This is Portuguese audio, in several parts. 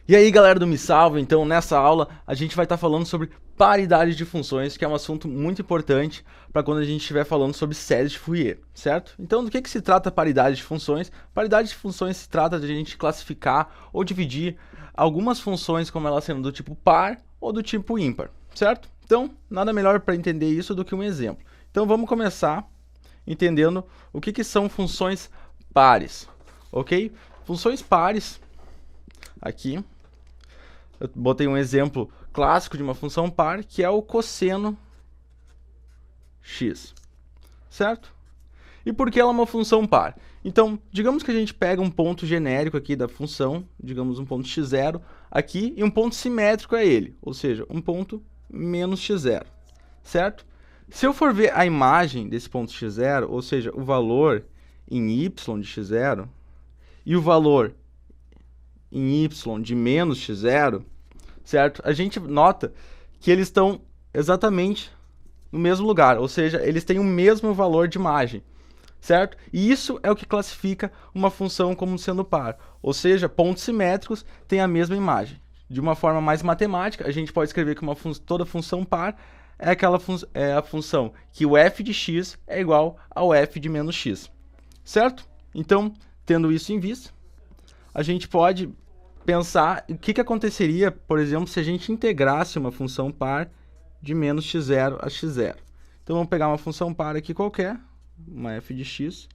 E aí galera do Me Salva, então nessa aula a gente vai estar falando sobre paridade de funções, que é um assunto muito importante para quando a gente estiver falando sobre séries de Fourier, certo? Então do que se trata a paridade de funções? Paridade de funções se trata de a gente classificar ou dividir algumas funções como elas sendo do tipo par ou do tipo ímpar, certo? Então nada melhor para entender isso do que um exemplo. Então vamos começar entendendo o que são funções pares, ok? Funções pares, aqui eu botei um exemplo clássico de uma função par, que é o cosseno x, certo? E por que ela é uma função par? Então, digamos que a gente pega um ponto genérico aqui da função, digamos um ponto x0 aqui, e um ponto simétrico a ele, ou seja, um ponto menos x0, certo? Se eu for ver a imagem desse ponto x0, ou seja, o valor em y de x0, e o valor em y de menos x0, certo? A gente nota que eles estão exatamente no mesmo lugar, ou seja, eles têm o mesmo valor de imagem, certo? E isso é o que classifica uma função como sendo par, ou seja, pontos simétricos têm a mesma imagem. De uma forma mais matemática, a gente pode escrever que toda função par é a função que o f de x é igual ao f de menos x, certo? Então, tendo isso em vista, a gente pode pensar o que aconteceria, por exemplo, se a gente integrasse uma função par de menos x0 a x0. Então, vamos pegar uma função par aqui qualquer, uma f de x,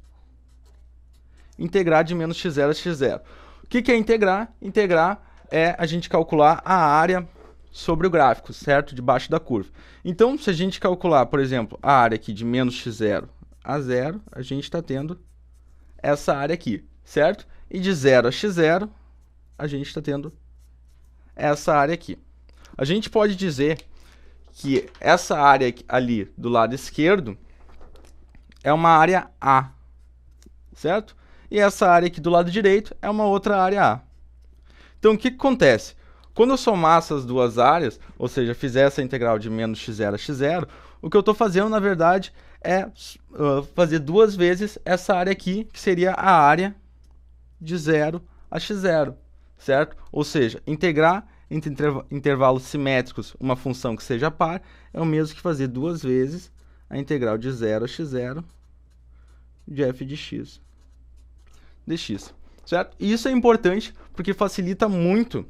integrar de menos x0 a x0. O que é integrar? Integrar é a gente calcular a área sobre o gráfico, certo? Debaixo da curva. Então, se a gente calcular, por exemplo, a área aqui de menos x0 a 0, a gente está tendo essa área aqui, certo? E de 0 a x0, a gente está tendo essa área aqui. A gente pode dizer que essa área ali do lado esquerdo é uma área A, certo? E essa área aqui do lado direito é uma outra área A. Então, o que acontece? Quando eu somar essas duas áreas, ou seja, fizer essa integral de menos x0 a x0, o que eu estou fazendo, na verdade, é fazer duas vezes essa área aqui, que seria a área de 0 a x0, certo? Ou seja, integrar entre intervalos simétricos uma função que seja par é o mesmo que fazer duas vezes a integral de 0 a x0 de f de x dx, certo? E isso é importante porque facilita muito,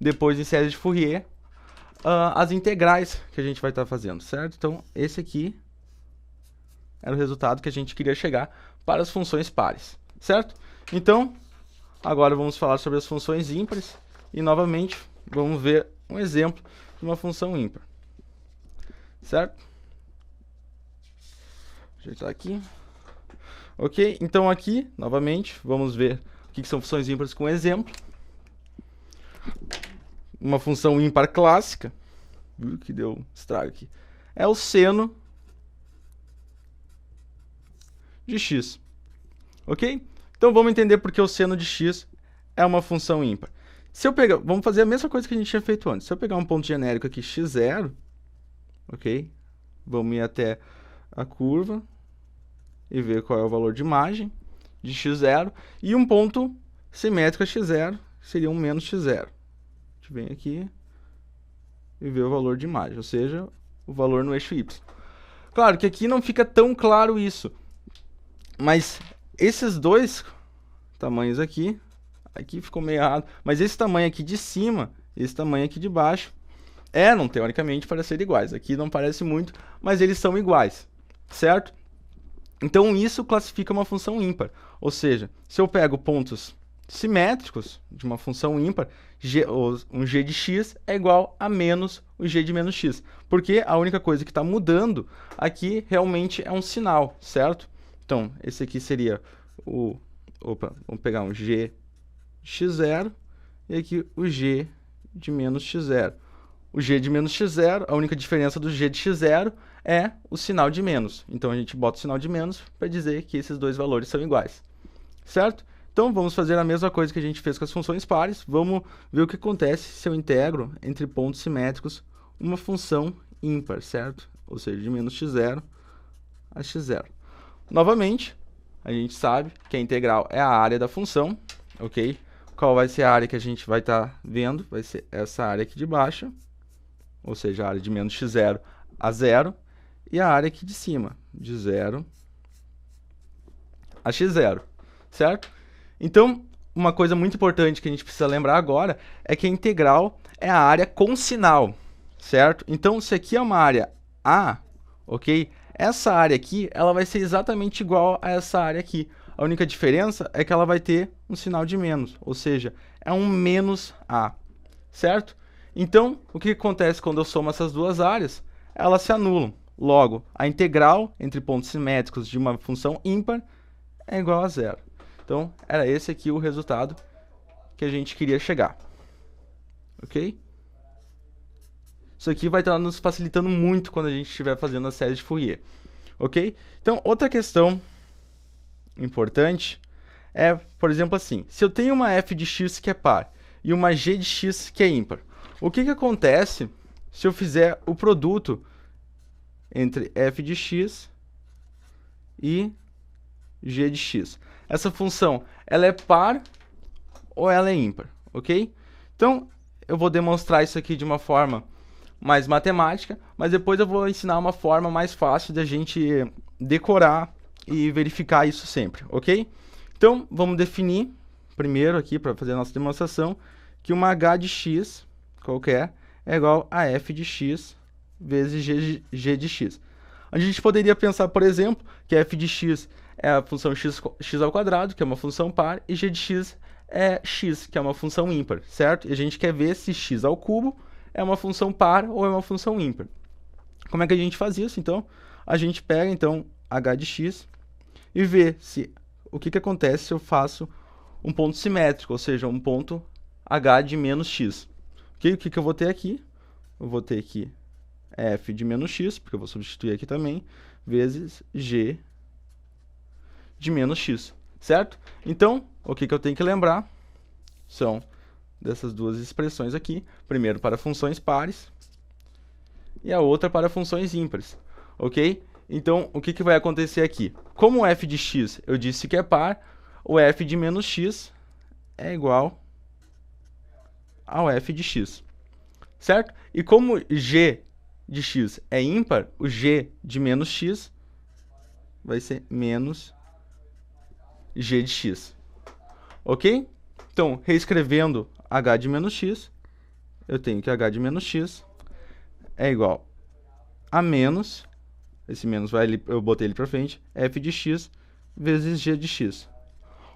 depois em séries de Fourier, as integrais que a gente vai estar fazendo, certo? Então, esse aqui era o resultado que a gente queria chegar para as funções pares, certo? Então, agora vamos falar sobre as funções ímpares e, novamente, vamos ver um exemplo de uma função ímpar, certo? Vou ajeitar aqui. Ok? Então, aqui, novamente, vamos ver o que são funções ímpares com exemplo. Uma função ímpar clássica, viu que deu estrago aqui, é o seno de x, ok? Então vamos entender por que o seno de x é uma função ímpar. Se eu pegar, vamos fazer a mesma coisa que a gente tinha feito antes. Se eu pegar um ponto genérico aqui, x0, ok? Vamos ir até a curva e ver qual é o valor de imagem de x0. E um ponto simétrico a x0, que seria um menos x0. A gente vem aqui e vê o valor de imagem, ou seja, o valor no eixo y. Claro que aqui não fica tão claro isso, mas esses dois tamanhos aqui ficou meio errado, mas esse tamanho aqui de cima, esse tamanho aqui de baixo, eram teoricamente para ser iguais. Aqui não parece muito, mas eles são iguais, certo? Então isso classifica uma função ímpar, ou seja, se eu pego pontos simétricos de uma função ímpar, um g de x é igual a menos o g de menos x, porque a única coisa que está mudando aqui realmente é um sinal, certo? Então, esse aqui seria vamos pegar um g de x0 e aqui o g de menos x0. O g de menos x0, a única diferença do g de x0 é o sinal de menos. Então, a gente bota o sinal de menos para dizer que esses dois valores são iguais, certo? Então, vamos fazer a mesma coisa que a gente fez com as funções pares. Vamos ver o que acontece se eu integro entre pontos simétricos uma função ímpar, certo? Ou seja, de menos x0 a x0. Novamente, a gente sabe que a integral é a área da função, ok? qual vai ser a área que a gente vai estar vendo? Vai ser essa área aqui de baixo, ou seja, a área de menos x0 a 0, e a área aqui de cima, de 0 a x0, certo? Então, uma coisa muito importante que a gente precisa lembrar agora é que a integral é a área com sinal, certo? Então, se aqui é uma área A, ok? Essa área aqui, ela vai ser exatamente igual a essa área aqui. A única diferença é que ela vai ter um sinal de menos, ou seja, é um menos A, certo? Então, o que acontece quando eu somo essas duas áreas? Elas se anulam. Logo, a integral entre pontos simétricos de uma função ímpar é igual a zero. Então, era esse aqui o resultado que a gente queria chegar. Ok? Isso aqui vai estar nos facilitando muito quando a gente estiver fazendo a série de Fourier. Ok? Então, outra questão importante é, por exemplo, assim, se eu tenho uma f de x que é par e uma g de x que é ímpar, o que acontece se eu fizer o produto entre f de x e g de x? Essa função, ela é par ou ela é ímpar, ok? Então, eu vou demonstrar isso aqui de uma forma mais matemática, mas depois eu vou ensinar uma forma mais fácil da gente decorar e verificar isso sempre, ok? Então, vamos definir primeiro aqui, para fazer a nossa demonstração, que uma h de x qualquer é igual a f de x vezes g de x. A gente poderia pensar, por exemplo, que f de x é a função x ao quadrado, que é uma função par, e g de x é x, que é uma função ímpar, certo? E a gente quer ver se x ao cubo é uma função par ou é uma função ímpar. Como é que a gente faz isso, então? A gente pega, então, h de x e vê se o que acontece se eu faço um ponto simétrico, ou seja, um ponto h de menos x. Okay? O que eu vou ter aqui? Eu vou ter aqui f de menos x, porque eu vou substituir aqui também, vezes g de menos x, certo? Então, o que eu tenho que lembrar são dessas duas expressões aqui, primeiro para funções pares e a outra para funções ímpares, ok? Então, o que vai acontecer aqui? Como o f de x eu disse que é par, o f de menos x é igual ao f de x, certo? E como g de x é ímpar, o g de menos x vai ser menos g de x, ok? Então, reescrevendo h de menos x, eu tenho que h de menos x é igual a menos, esse menos vai ali, eu botei ele para frente, f de x vezes g de x.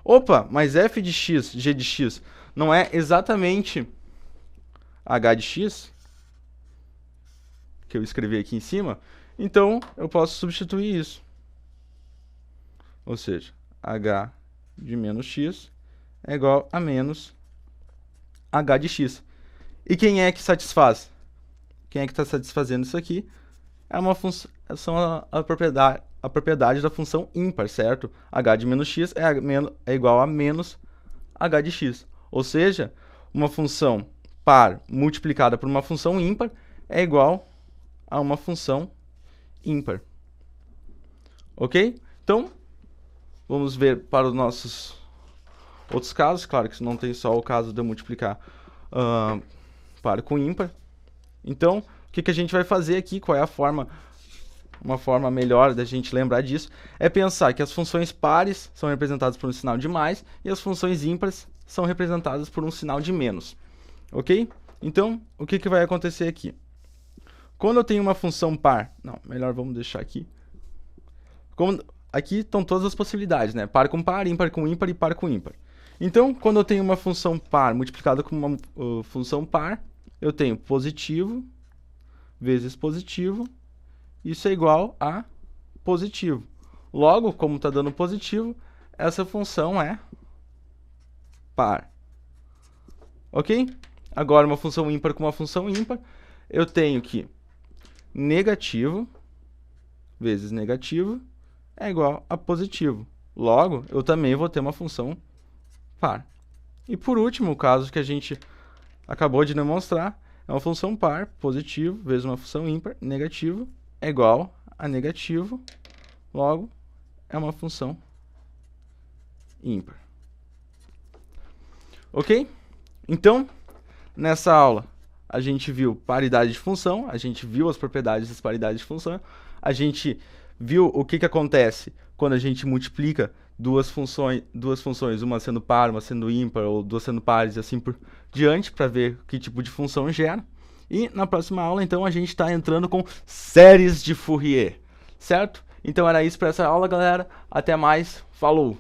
Opa, mas f de x, g de x, não é exatamente h de x, que eu escrevi aqui em cima? Então, eu posso substituir isso. Ou seja, h de menos x é igual a menos h de x. E quem é que satisfaz? Quem é que está satisfazendo isso aqui? É uma função, a propriedade da função ímpar, certo? H de menos x é igual a menos h de x. Ou seja, uma função par multiplicada por uma função ímpar é igual a uma função ímpar. Ok? Então, vamos ver para os nossos outros casos. Claro que não tem só o caso de eu multiplicar par com ímpar. Então, o que a gente vai fazer aqui? Qual é a forma? Uma forma melhor da gente lembrar disso é pensar que as funções pares são representadas por um sinal de mais e as funções ímpares são representadas por um sinal de menos. Ok? Então, o que vai acontecer aqui? Quando eu tenho uma função par... Não, melhor vamos deixar aqui. Aqui estão todas as possibilidades, né? Par com par, ímpar com ímpar e par com ímpar. Então, quando eu tenho uma função par multiplicada com uma função par, eu tenho positivo vezes positivo, isso é igual a positivo. Logo, como está dando positivo, essa função é par. Ok? Agora, uma função ímpar com uma função ímpar, eu tenho que negativo vezes negativo é igual a positivo. Logo, eu também vou ter uma função par. E por último, o caso que a gente acabou de demonstrar, é uma função par, positivo, vezes uma função ímpar, negativo, é igual a negativo, logo, é uma função ímpar. Ok? Então, nessa aula, a gente viu paridade de função, a gente viu as propriedades das paridades de função, a gente viu o que acontece quando a gente multiplica duas funções, uma sendo par, uma sendo ímpar, ou duas sendo pares, e assim por diante, para ver que tipo de função gera. E na próxima aula, então, a gente está entrando com séries de Fourier, certo? Então era isso para essa aula, galera. Até mais, falou!